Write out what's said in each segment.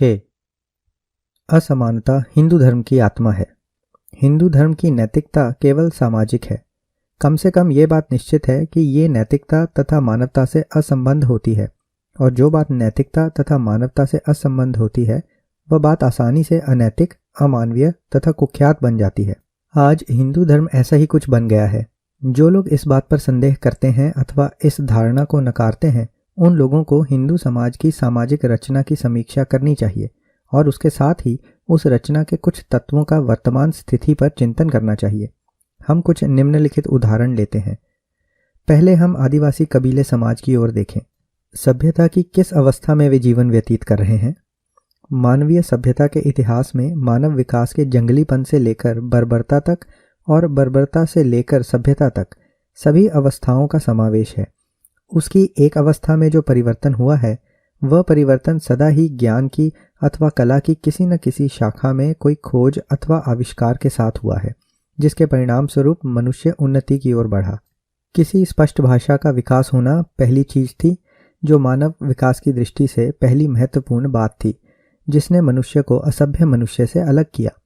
6. असमानता हिंदू धर्म की आत्मा है। हिंदू धर्म की नैतिकता केवल सामाजिक है। कम से कम ये बात निश्चित है कि ये नैतिकता तथा मानवता से असंबद्ध होती है, और जो बात नैतिकता तथा मानवता से असंबद्ध होती है वह बात आसानी से अनैतिक, अमानवीय तथा कुख्यात बन जाती है। आज हिंदू धर्म ऐसा ही कुछ बन गया है। जो लोग इस बात पर संदेह करते हैं अथवा इस धारणा को नकारते हैं, उन लोगों को हिंदू समाज की सामाजिक रचना की समीक्षा करनी चाहिए और उसके साथ ही उस रचना के कुछ तत्वों का वर्तमान स्थिति पर चिंतन करना चाहिए। हम कुछ निम्नलिखित उदाहरण लेते हैं। पहले हम आदिवासी कबीले समाज की ओर देखें। सभ्यता की किस अवस्था में वे जीवन व्यतीत कर रहे हैं? मानवीय सभ्यता के इतिहास में मानव विकास के जंगलीपन से लेकर बर्बरता तक और बर्बरता से लेकर सभ्यता तक सभी अवस्थाओं का समावेश है। उसकी एक अवस्था में जो परिवर्तन हुआ है वह परिवर्तन सदा ही ज्ञान की अथवा कला की किसी न किसी शाखा में कोई खोज अथवा आविष्कार के साथ हुआ है, जिसके परिणाम स्वरूप मनुष्य उन्नति की ओर बढ़ा। किसी स्पष्ट भाषा का विकास होना पहली चीज थी, जो मानव विकास की दृष्टि से पहली महत्वपूर्ण बात थी, जिसने मनुष्य को असभ्य मनुष्य से अलग किया।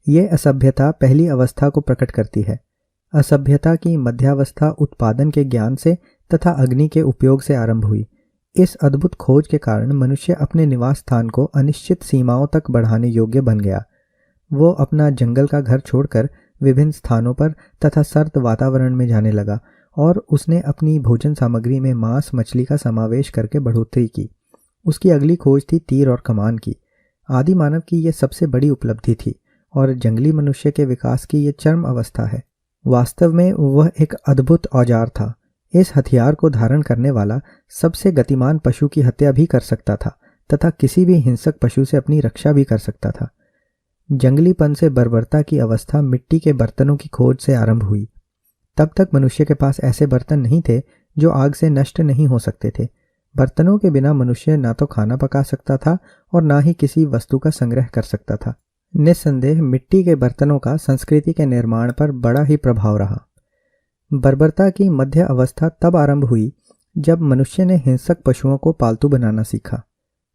ये असभ्यता पहली अवस्था को प्रकट करती है। असभ्यता की मध्यावस्था उत्पादन के ज्ञान से तथा अग्नि के उपयोग से आरंभ हुई। इस अद्भुत खोज के कारण मनुष्य अपने निवास स्थान को अनिश्चित सीमाओं तक बढ़ाने योग्य बन गया। वो अपना जंगल का घर छोड़कर विभिन्न स्थानों पर तथा सर्द वातावरण में जाने लगा और उसने अपनी भोजन सामग्री में मांस मछली का समावेश करके बढ़ोतरी की। उसकी अगली खोज थी तीर और कमान की। आदि मानव की यह सबसे बड़ी उपलब्धि थी और जंगली मनुष्य के विकास की यह चरम अवस्था है। वास्तव में वह एक अद्भुत औजार था। इस हथियार को धारण करने वाला सबसे गतिमान पशु की हत्या भी कर सकता था तथा किसी भी हिंसक पशु से अपनी रक्षा भी कर सकता था। जंगलीपन से बर्बरता की अवस्था मिट्टी के बर्तनों की खोज से आरंभ हुई। तब तक मनुष्य के पास ऐसे बर्तन नहीं थे जो आग से नष्ट नहीं हो सकते थे। बर्तनों के बिना मनुष्य ना तो खाना पका सकता था और ना ही किसी वस्तु का संग्रह कर सकता था। निस्संदेह मिट्टी के बर्तनों का संस्कृति के निर्माण पर बड़ा ही प्रभाव रहा। बर्बरता की मध्य अवस्था तब आरंभ हुई जब मनुष्य ने हिंसक पशुओं को पालतू बनाना सीखा।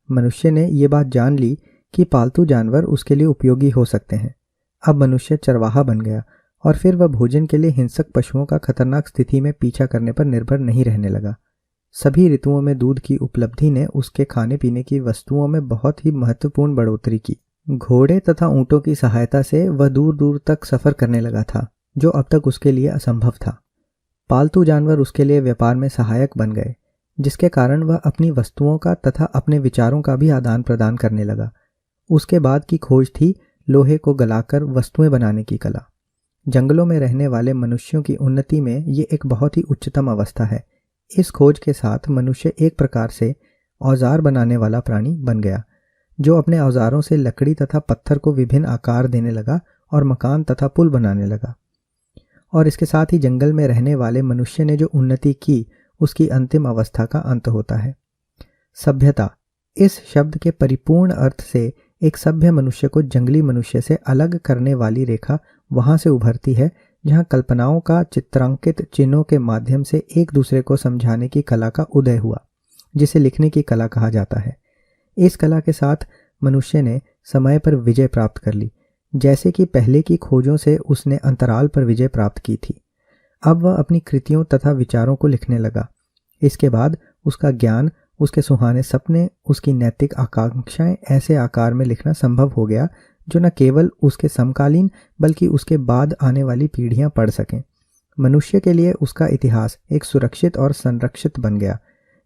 मनुष्य ने ये बात जान ली कि पालतू जानवर उसके लिए उपयोगी हो सकते हैं। अब मनुष्य चरवाहा बन गया और फिर वह भोजन के लिए हिंसक पशुओं का खतरनाक स्थिति में पीछा करने पर निर्भर नहीं रहने लगा। सभी ऋतुओं में दूध की उपलब्धि ने उसके खाने पीने की वस्तुओं में बहुत ही महत्वपूर्ण बढ़ोतरी की। घोड़े तथा ऊंटों की सहायता से वह दूर दूर तक सफर करने लगा था, जो अब तक उसके लिए असंभव था। पालतू जानवर उसके लिए व्यापार में सहायक बन गए, जिसके कारण वह अपनी वस्तुओं का तथा अपने विचारों का भी आदान प्रदान करने लगा। उसके बाद की खोज थी लोहे को गलाकर वस्तुएं बनाने की कला। जंगलों में रहने वाले मनुष्यों की उन्नति में ये एक बहुत ही उच्चतम अवस्था है। इस खोज के साथ मनुष्य एक प्रकार से औजार बनाने वाला प्राणी बन गया, जो अपने औजारों से लकड़ी तथा पत्थर को विभिन्न आकार देने लगा और मकान तथा पुल बनाने लगा। और इसके साथ ही जंगल में रहने वाले मनुष्य ने जो उन्नति की, उसकी अंतिम अवस्था का अंत होता है सभ्यता। इस शब्द के परिपूर्ण अर्थ से एक सभ्य मनुष्य को जंगली मनुष्य से अलग करने वाली रेखा वहां से उभरती है जहां कल्पनाओं का चित्रांकित चिन्हों के माध्यम से एक दूसरे को समझाने की कला का उदय हुआ, जिसे लिखने की कला कहा जाता है। इस कला के साथ मनुष्य ने समय पर विजय प्राप्त कर ली, जैसे कि पहले की खोजों से उसने अंतराल पर विजय प्राप्त की थी। अब वह अपनी कृतियों तथा विचारों को लिखने लगा। इसके बाद उसका ज्ञान, उसके सुहाने सपने, उसकी नैतिक आकांक्षाएं ऐसे आकार में लिखना संभव हो गया जो न केवल उसके समकालीन बल्कि उसके बाद आने वाली पीढ़ियां पढ़ सकें। मनुष्य के लिए उसका इतिहास एक सुरक्षित और संरक्षित बन गया।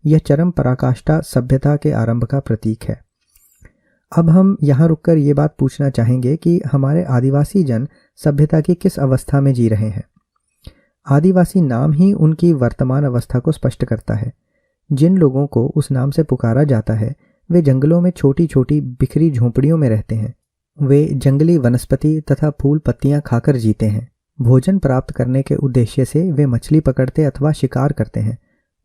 यह चरम पराकाष्ठा सभ्यता के आरंभ का प्रतीक है। अब हम यहाँ रुककर ये बात पूछना चाहेंगे कि हमारे आदिवासी जन सभ्यता की किस अवस्था में जी रहे हैं। आदिवासी नाम ही उनकी वर्तमान अवस्था को स्पष्ट करता है। जिन लोगों को उस नाम से पुकारा जाता है वे जंगलों में छोटी छोटी बिखरी झोंपड़ियों में रहते हैं। वे जंगली वनस्पति तथा फूल पत्तियां खाकर जीते हैं। भोजन प्राप्त करने के उद्देश्य से वे मछली पकड़ते अथवा शिकार करते हैं।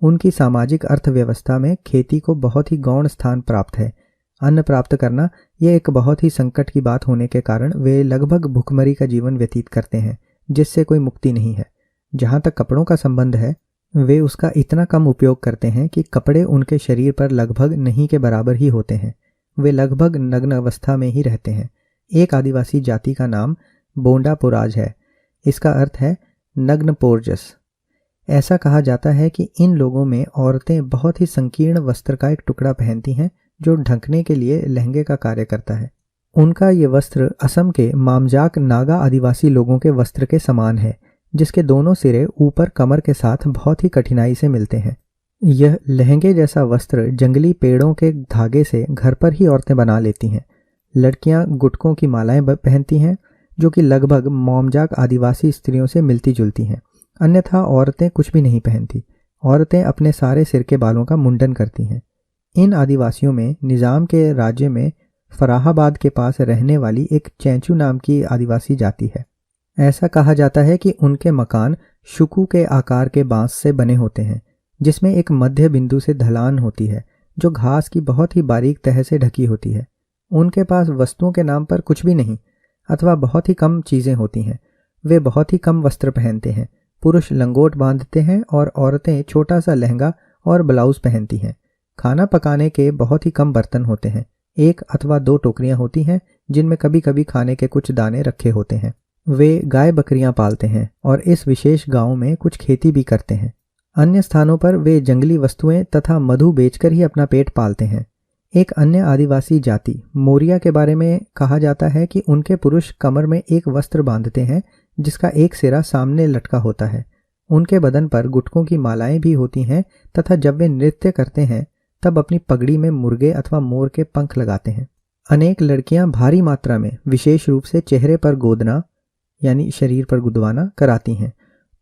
उनकी सामाजिक अर्थव्यवस्था में खेती को बहुत ही गौण स्थान प्राप्त है। अन्न प्राप्त करना यह एक बहुत ही संकट की बात होने के कारण वे लगभग भूखमरी का जीवन व्यतीत करते हैं, जिससे कोई मुक्ति नहीं है। जहाँ तक कपड़ों का संबंध है, वे उसका इतना कम उपयोग करते हैं कि कपड़े उनके शरीर पर लगभग नहीं के बराबर ही होते हैं। वे लगभग नग्न अवस्था में ही रहते हैं। एक आदिवासी जाति का नाम बोंडा पोराज है। इसका अर्थ है नग्न पोरजस। ऐसा कहा जाता है कि इन लोगों में औरतें बहुत ही संकीर्ण वस्त्र का एक टुकड़ा पहनती हैं जो ढकने के लिए लहंगे का कार्य करता है। उनका ये वस्त्र असम के मामजाक नागा आदिवासी लोगों के वस्त्र के समान है, जिसके दोनों सिरे ऊपर कमर के साथ बहुत ही कठिनाई से मिलते हैं। यह लहंगे जैसा वस्त्र जंगली पेड़ों के धागे से घर पर ही औरतें बना लेती हैं। लड़कियां गुटकों की मालाएं पहनती हैं जो कि लगभग मोमजाक आदिवासी स्त्रियों से मिलती जुलती हैं। अन्यथा औरतें कुछ भी नहीं पहनती। औरतें अपने सारे सिर के बालों का मुंडन करती हैं। इन आदिवासियों में निज़ाम के राज्य में फराहाबाद के पास रहने वाली एक चैंचू नाम की आदिवासी जाति है। ऐसा कहा जाता है कि उनके मकान शुकू के आकार के बांस से बने होते हैं, जिसमें एक मध्य बिंदु से ढलान होती है जो घास की बहुत ही बारीक तह से ढकी होती है। उनके पास वस्तुओं के नाम पर कुछ भी नहीं अथवा बहुत ही कम चीज़ें होती हैं। वे बहुत ही कम वस्त्र पहनते हैं। पुरुष लंगोट बांधते हैं और औरतें छोटा सा लहंगा और ब्लाउज पहनती हैं। खाना पकाने के बहुत ही कम बर्तन होते हैं। 1 अथवा 2 टोकरियां होती हैं जिनमें कभी कभी खाने के कुछ दाने रखे होते हैं। वे गाय बकरियां पालते हैं और इस विशेष गांव में कुछ खेती भी करते हैं। अन्य स्थानों पर वे जंगली वस्तुएं तथा मधु बेचकर ही अपना पेट पालते हैं। एक अन्य आदिवासी जाति मोरिया के बारे में कहा जाता है कि उनके पुरुष कमर में एक वस्त्र बांधते हैं जिसका एक सिरा सामने लटका होता है। उनके बदन पर गुटकों की मालाएं भी होती हैं तथा जब वे नृत्य करते हैं तब अपनी पगड़ी में मुर्गे अथवा मोर के पंख लगाते हैं। अनेक लड़कियां भारी मात्रा में विशेष रूप से चेहरे पर गोदना यानी शरीर पर गुदवाना कराती हैं।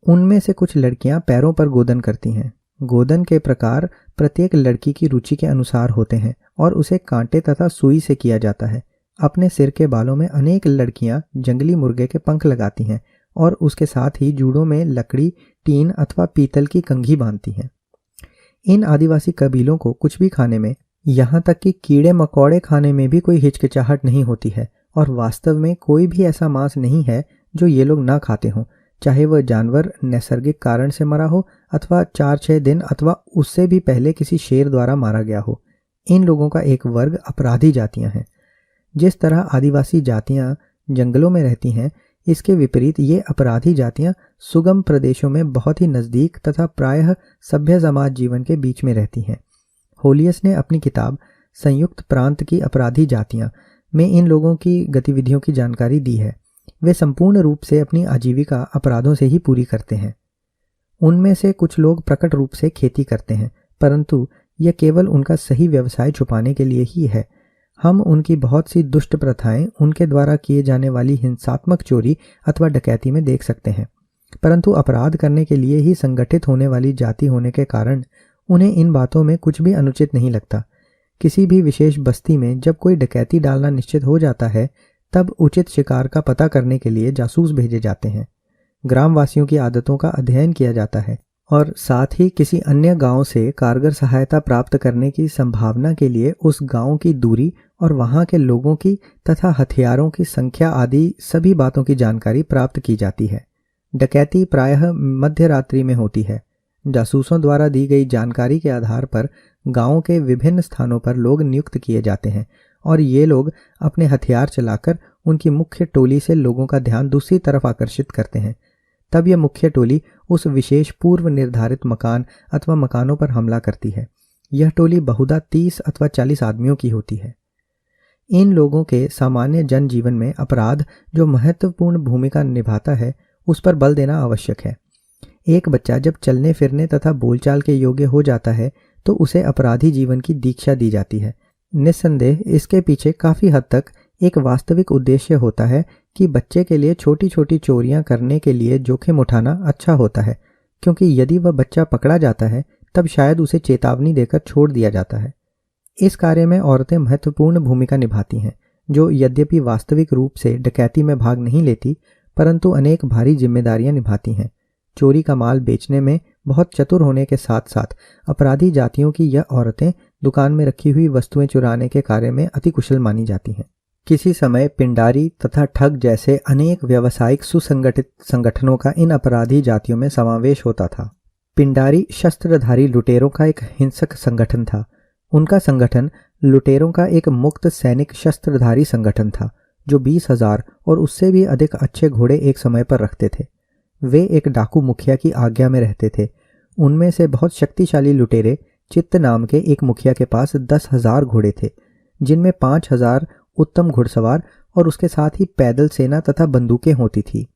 उनमें से कुछ लड़कियां पैरों पर गोदन करती हैं। गोदन के प्रकार प्रत्येक लड़की की रुचि के अनुसार होते हैं और उसे कांटे तथा सुई से किया जाता है। अपने सिर के बालों में अनेक लड़कियां जंगली मुर्गे के पंख लगाती हैं और उसके साथ ही जूड़ों में लकड़ी, टीन अथवा पीतल की कंघी बांधती हैं। इन आदिवासी कबीलों को कुछ भी खाने में, यहाँ तक कि कीड़े मकोड़े खाने में भी कोई हिचकिचाहट नहीं होती है और वास्तव में कोई भी ऐसा मांस नहीं है जो ये लोग ना खाते हों, चाहे वह जानवर नैसर्गिक कारण से मरा हो अथवा 4-6 दिन अथवा उससे भी पहले किसी शेर द्वारा मारा गया हो। इन लोगों का एक वर्ग अपराधी जातियां हैं। जिस तरह आदिवासी जातियां जंगलों में रहती हैं, इसके विपरीत ये अपराधी जातियां सुगम प्रदेशों में बहुत ही नज़दीक तथा प्रायः सभ्य समाज जीवन के बीच में रहती हैं। होलियस ने अपनी किताब संयुक्त प्रांत की अपराधी जातियां में इन लोगों की गतिविधियों की जानकारी दी है। वे संपूर्ण रूप से अपनी आजीविका अपराधों से ही पूरी करते हैं। उनमें से कुछ लोग प्रकट रूप से खेती करते हैं, परंतु यह केवल उनका सही व्यवसाय छुपाने के लिए ही है। हम उनकी बहुत सी दुष्ट प्रथाएं उनके द्वारा किए जाने वाली हिंसात्मक चोरी अथवा डकैती में देख सकते हैं, परंतु अपराध करने के लिए ही संगठित होने वाली जाति होने के कारण उन्हें इन बातों में कुछ भी अनुचित नहीं लगता। किसी भी विशेष बस्ती में जब कोई डकैती डालना निश्चित हो जाता है, तब उचित शिकार का पता करने के लिए जासूस भेजे जाते हैं। ग्रामवासियों की आदतों का अध्ययन किया जाता है और साथ ही किसी अन्य गांव से कारगर सहायता प्राप्त करने की संभावना के लिए उस गांव की दूरी और वहां के लोगों की तथा हथियारों की संख्या आदि सभी बातों की जानकारी प्राप्त की जाती है। डकैती प्रायः मध्य रात्रि में होती है। जासूसों द्वारा दी गई जानकारी के आधार पर गांव के विभिन्न स्थानों पर लोग नियुक्त किए जाते हैं और ये लोग अपने हथियार चलाकर उनकी मुख्य टोली से लोगों का ध्यान दूसरी तरफ आकर्षित करते हैं। तब यह मुख्य टोली उस विशेष पूर्व निर्धारित मकान अथवा मकानों पर हमला करती है। यह टोली बहुधा 30 अथवा 40 आदमियों की होती है। इन लोगों के सामान्य जनजीवन में अपराध जो महत्वपूर्ण भूमिका निभाता है, उस पर बल देना आवश्यक है। एक बच्चा जब चलने फिरने तथा बोलचाल के योग्य हो जाता है तो उसे अपराधी जीवन की दीक्षा दी जाती है। निस्संदेह इसके पीछे काफ़ी हद तक एक वास्तविक उद्देश्य होता है कि बच्चे के लिए छोटी छोटी चोरियां करने के लिए जोखिम उठाना अच्छा होता है, क्योंकि यदि वह बच्चा पकड़ा जाता है तब शायद उसे चेतावनी देकर छोड़ दिया जाता है। इस कार्य में औरतें महत्वपूर्ण भूमिका निभाती हैं, जो यद्यपि वास्तविक रूप से डकैती में भाग नहीं लेती, परंतु अनेक भारी जिम्मेदारियां निभाती हैं। चोरी का माल बेचने में बहुत चतुर होने के साथ साथ अपराधी जातियों की यह औरतें दुकान में रखी हुई वस्तुएं चुराने के कार्य में अति कुशल मानी जाती हैं। किसी समय पिंडारी तथा ठग जैसे अनेक व्यावसायिक सुसंगठित संगठनों का इन अपराधी जातियों में समावेश होता था। पिंडारी शस्त्रधारी लुटेरों का एक हिंसक संगठन था। उनका संगठन लुटेरों का एक मुक्त सैनिक शस्त्रधारी संगठन था जो 20,000 और उससे भी अधिक अच्छे घोड़े एक समय पर रखते थे। वे एक डाकू मुखिया की आज्ञा में रहते थे। उनमें से बहुत शक्तिशाली लुटेरे चित्त नाम के एक मुखिया के पास 10,000 घोड़े थे, जिनमें 5,000 उत्तम घुड़सवार और उसके साथ ही पैदल सेना तथा बंदूकें होती थी।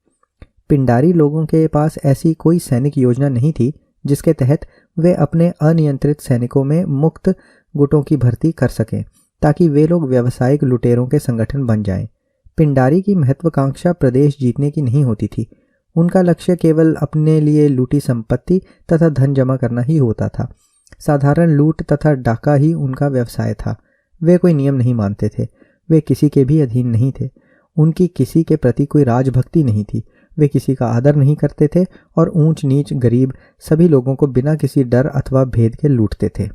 पिंडारी लोगों के पास ऐसी कोई सैनिक योजना नहीं थी जिसके तहत वे अपने अनियंत्रित सैनिकों में मुक्त गुटों की भर्ती कर सकें ताकि वे लोग व्यावसायिक लुटेरों के संगठन बन जाएं। पिंडारी की महत्वाकांक्षा प्रदेश जीतने की नहीं होती थी। उनका लक्ष्य केवल अपने लिए लूटी संपत्ति तथा धन जमा करना ही होता था। साधारण लूट तथा डाका ही उनका व्यवसाय था। वे कोई नियम नहीं मानते थे। वे किसी के भी अधीन नहीं थे। उनकी किसी के प्रति कोई राजभक्ति नहीं थी। वे किसी का आदर नहीं करते थे और ऊंच नीच गरीब सभी लोगों को बिना किसी डर अथवा भेद के लूटते थे।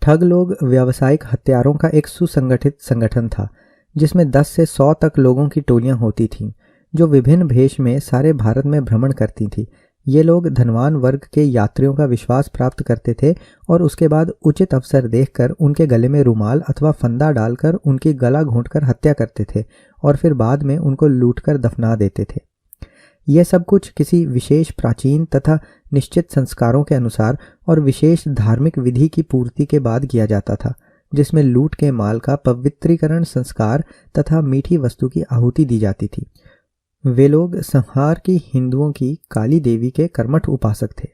ठग लोग व्यावसायिक हत्यारों का एक सुसंगठित संगठन था जिसमें 10 से 100 तक लोगों की टोलियां होती थीं जो विभिन्न भेष में सारे भारत में भ्रमण करती थीं। ये लोग धनवान वर्ग के यात्रियों का विश्वास प्राप्त करते थे और उसके बाद उचित अवसर देखकर उनके गले में रुमाल अथवा फंदा डालकर उनकी गला घोंटकर हत्या करते थे और फिर बाद में उनको लूटकर दफना देते थे। यह सब कुछ किसी विशेष प्राचीन तथा निश्चित संस्कारों के अनुसार और विशेष धार्मिक विधि की पूर्ति के बाद किया जाता था, जिसमें लूट के माल का पवित्रीकरण संस्कार तथा मीठी वस्तु की आहुति दी जाती थी। वे लोग संहार की हिंदुओं की काली देवी के कर्मठ उपासक थे।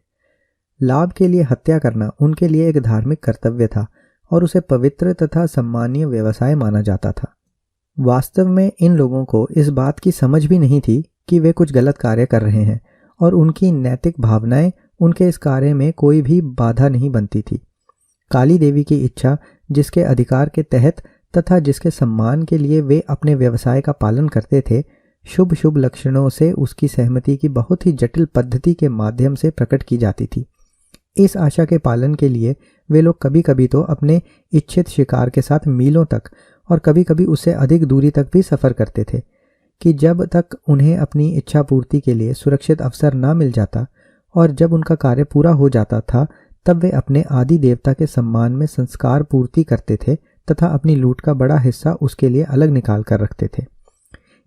लाभ के लिए हत्या करना उनके लिए एक धार्मिक कर्तव्य था और उसे पवित्र तथा सम्मानीय व्यवसाय माना जाता था। वास्तव में इन लोगों को इस बात की समझ भी नहीं थी कि वे कुछ गलत कार्य कर रहे हैं और उनकी नैतिक भावनाएं उनके इस कार्य में कोई भी बाधा नहीं बनती थी। काली देवी की इच्छा, जिसके अधिकार के तहत तथा जिसके सम्मान के लिए वे अपने व्यवसाय का पालन करते थे, शुभ शुभ लक्षणों से उसकी सहमति की बहुत ही जटिल पद्धति के माध्यम से प्रकट की जाती थी। इस आशा के पालन के लिए वे लोग कभी कभी तो अपने इच्छित शिकार के साथ मीलों तक और कभी कभी उससे अधिक दूरी तक भी सफ़र करते थे कि जब तक उन्हें अपनी इच्छा पूर्ति के लिए सुरक्षित अवसर ना मिल जाता और जब उनका कार्य पूरा हो जाता था तब वे अपने आदि देवता के सम्मान में संस्कार पूर्ति करते थे तथा अपनी लूट का बड़ा हिस्सा उसके लिए अलग निकाल कर रखते थे।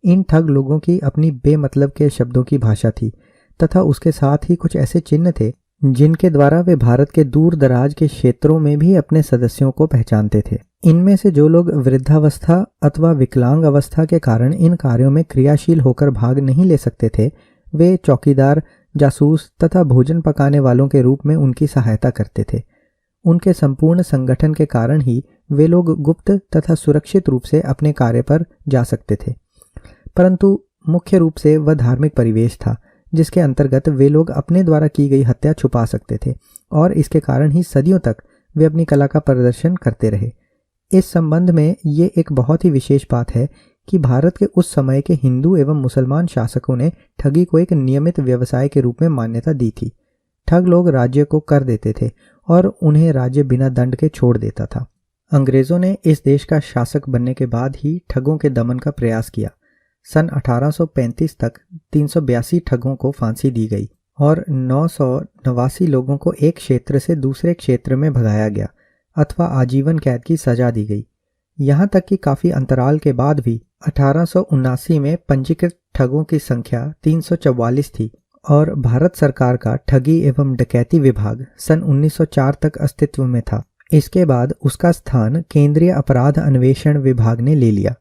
इन ठग लोगों की अपनी बेमतलब के शब्दों की भाषा थी तथा उसके साथ ही कुछ ऐसे चिन्ह थे जिनके द्वारा वे भारत के दूर दराज के क्षेत्रों में भी अपने सदस्यों को पहचानते थे। इनमें से जो लोग वृद्धावस्था अथवा विकलांग अवस्था के कारण इन कार्यों में क्रियाशील होकर भाग नहीं ले सकते थे, वे चौकीदार, जासूस तथा भोजन पकाने वालों के रूप में उनकी सहायता करते थे। उनके संपूर्ण संगठन के कारण ही वे लोग गुप्त तथा सुरक्षित रूप से अपने कार्य पर जा सकते थे, परंतु मुख्य रूप से वह धार्मिक परिवेश था जिसके अंतर्गत वे लोग अपने द्वारा की गई हत्या छुपा सकते थे और इसके कारण ही सदियों तक वे अपनी कला का प्रदर्शन करते रहे। इस संबंध में ये एक बहुत ही विशेष बात है कि भारत के उस समय के हिंदू एवं मुसलमान शासकों ने ठगी को एक नियमित व्यवसाय के रूप में मान्यता दी थी। ठग लोग राज्य को कर देते थे और उन्हें राज्य बिना दंड के छोड़ देता था। अंग्रेजों ने इस देश का शासक बनने के बाद ही ठगों के दमन का प्रयास किया। सन 1835 तक 382 ठगों को फांसी दी गई और 989 लोगों को एक क्षेत्र से दूसरे क्षेत्र में भगाया गया अथवा आजीवन कैद की सजा दी गई। यहाँ तक कि काफ़ी अंतराल के बाद भी 1879 में पंजीकृत ठगों की संख्या 344 थी और भारत सरकार का ठगी एवं डकैती विभाग सन 1904 तक अस्तित्व में था। इसके बाद उसका स्थान केंद्रीय अपराध अन्वेषण विभाग ने ले लिया।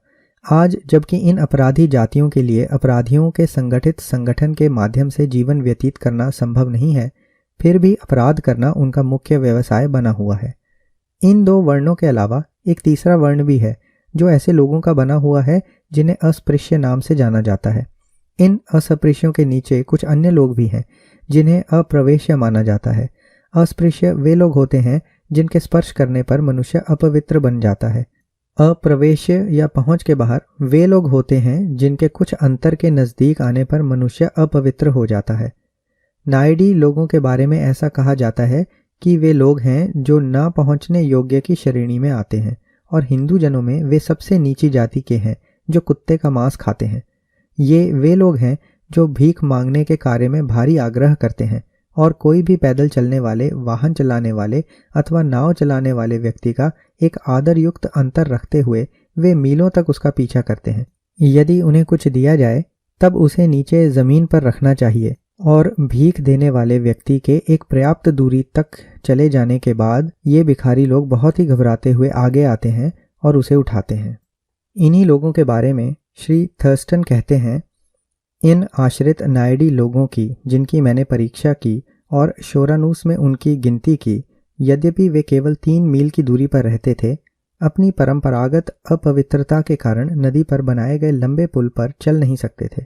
आज जबकि इन अपराधी जातियों के लिए अपराधियों के संगठित संगठन के माध्यम से जीवन व्यतीत करना संभव नहीं है, फिर भी अपराध करना उनका मुख्य व्यवसाय बना हुआ है। इन दो वर्णों के अलावा एक तीसरा वर्ण भी है जो ऐसे लोगों का बना हुआ है जिन्हें अस्पृश्य नाम से जाना जाता है। इन अस्पृश्यों के नीचे कुछ अन्य लोग भी हैं जिन्हें अप्रवेश्य माना जाता है। अस्पृश्य वे लोग होते हैं जिनके स्पर्श करने पर मनुष्य अपवित्र बन जाता है। अप्रवेश्य या पहुंच के बाहर वे लोग होते हैं जिनके कुछ अंतर के नज़दीक आने पर मनुष्य अपवित्र हो जाता है। नायडी लोगों के बारे में ऐसा कहा जाता है कि वे लोग हैं जो ना पहुंचने योग्य की श्रेणी में आते हैं और हिंदू जनों में वे सबसे नीची जाति के हैं जो कुत्ते का मांस खाते हैं। ये वे लोग हैं जो भीख मांगने के कार्य में भारी आग्रह करते हैं और कोई भी पैदल चलने वाले, वाहन चलाने वाले अथवा नाव चलाने वाले व्यक्ति का एक आदर युक्त अंतर रखते हुए वे मीलों तक उसका पीछा करते हैं। यदि उन्हें कुछ दिया जाए तब उसे नीचे जमीन पर रखना चाहिए और भीख देने वाले व्यक्ति के एक पर्याप्त दूरी तक चले जाने के बाद ये भिखारी लोग बहुत ही घबराते हुए आगे आते हैं और उसे उठाते हैं। इन्हीं लोगों के बारे में श्री थर्स्टन कहते हैं, इन आश्रित नायडी लोगों की जिनकी मैंने परीक्षा की और शोरानूस में उनकी गिनती की, यद्यपि वे केवल 3 मील की दूरी पर रहते थे, अपनी परंपरागत अपवित्रता के कारण नदी पर बनाए गए लंबे पुल पर चल नहीं सकते थे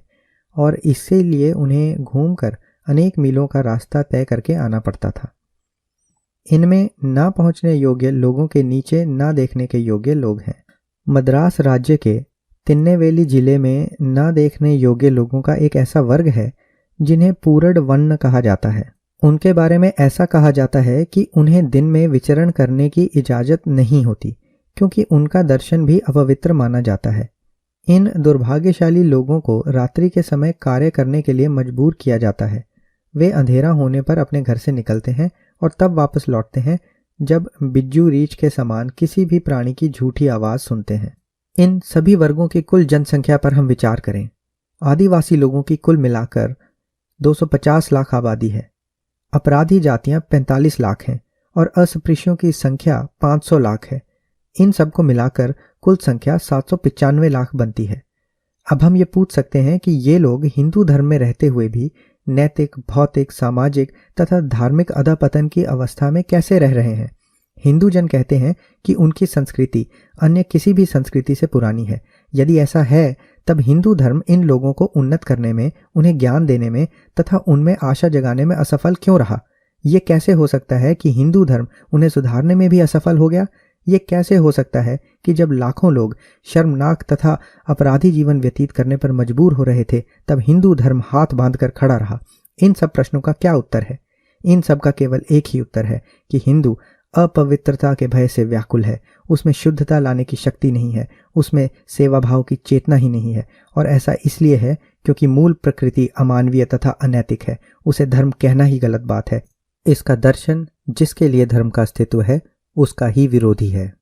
और इसीलिए उन्हें घूमकर अनेक मीलों का रास्ता तय करके आना पड़ता था। इनमें ना पहुंचने योग्य लोगों के नीचे ना देखने के योग्य लोग हैं। मद्रास राज्य के तिन्नेवेली जिले में ना देखने योग्य लोगों का एक ऐसा वर्ग है जिन्हें पूरड वर्ण कहा जाता है। उनके बारे में ऐसा कहा जाता है कि उन्हें दिन में विचरण करने की इजाजत नहीं होती क्योंकि उनका दर्शन भी अपवित्र माना जाता है। इन दुर्भाग्यशाली लोगों को रात्रि के समय कार्य करने के लिए मजबूर किया जाता है। वे अंधेरा होने पर अपने घर से निकलते हैं और तब वापस लौटते हैं जब बिज्जू रीछ के समान किसी भी प्राणी की झूठी आवाज सुनते हैं। इन सभी वर्गों की कुल जनसंख्या पर हम विचार करें। आदिवासी लोगों की कुल मिलाकर 250 लाख आबादी है। अपराधी जातियां 45 लाख हैं और अस्पृश्यों की संख्या 500 लाख है। इन सबको मिलाकर कुल संख्या 795 लाख बनती है। अब हम ये पूछ सकते हैं कि ये लोग हिंदू धर्म में रहते हुए भी नैतिक, भौतिक, सामाजिक तथा धार्मिक अधपतन की अवस्था में कैसे रह रहे हैं। हिंदू जन कहते हैं कि उनकी संस्कृति अन्य किसी भी संस्कृति से पुरानी है। यदि ऐसा है तब हिंदू धर्म इन लोगों को उन्नत करने में, उन्हें ज्ञान देने में तथा उनमें आशा जगाने में असफल क्यों रहा। ये कैसे हो सकता है कि हिंदू धर्म उन्हें सुधारने में भी असफल हो गया। ये कैसे हो सकता है कि जब लाखों लोग शर्मनाक तथा अपराधी जीवन व्यतीत करने पर मजबूर हो रहे थे तब हिंदू धर्म हाथ बांधकर खड़ा रहा। इन सब प्रश्नों का क्या उत्तर है। इन सब का केवल एक ही उत्तर है कि हिंदू अपवित्रता के भय से व्याकुल है। उसमें शुद्धता लाने की शक्ति नहीं है, उसमें सेवा भाव की चेतना ही नहीं है। और ऐसा इसलिए है क्योंकि मूल प्रकृति अमानवीय तथा अनैतिक है। उसे धर्म कहना ही गलत बात है। इसका दर्शन जिसके लिए धर्म का अस्तित्व है उसका ही विरोधी है।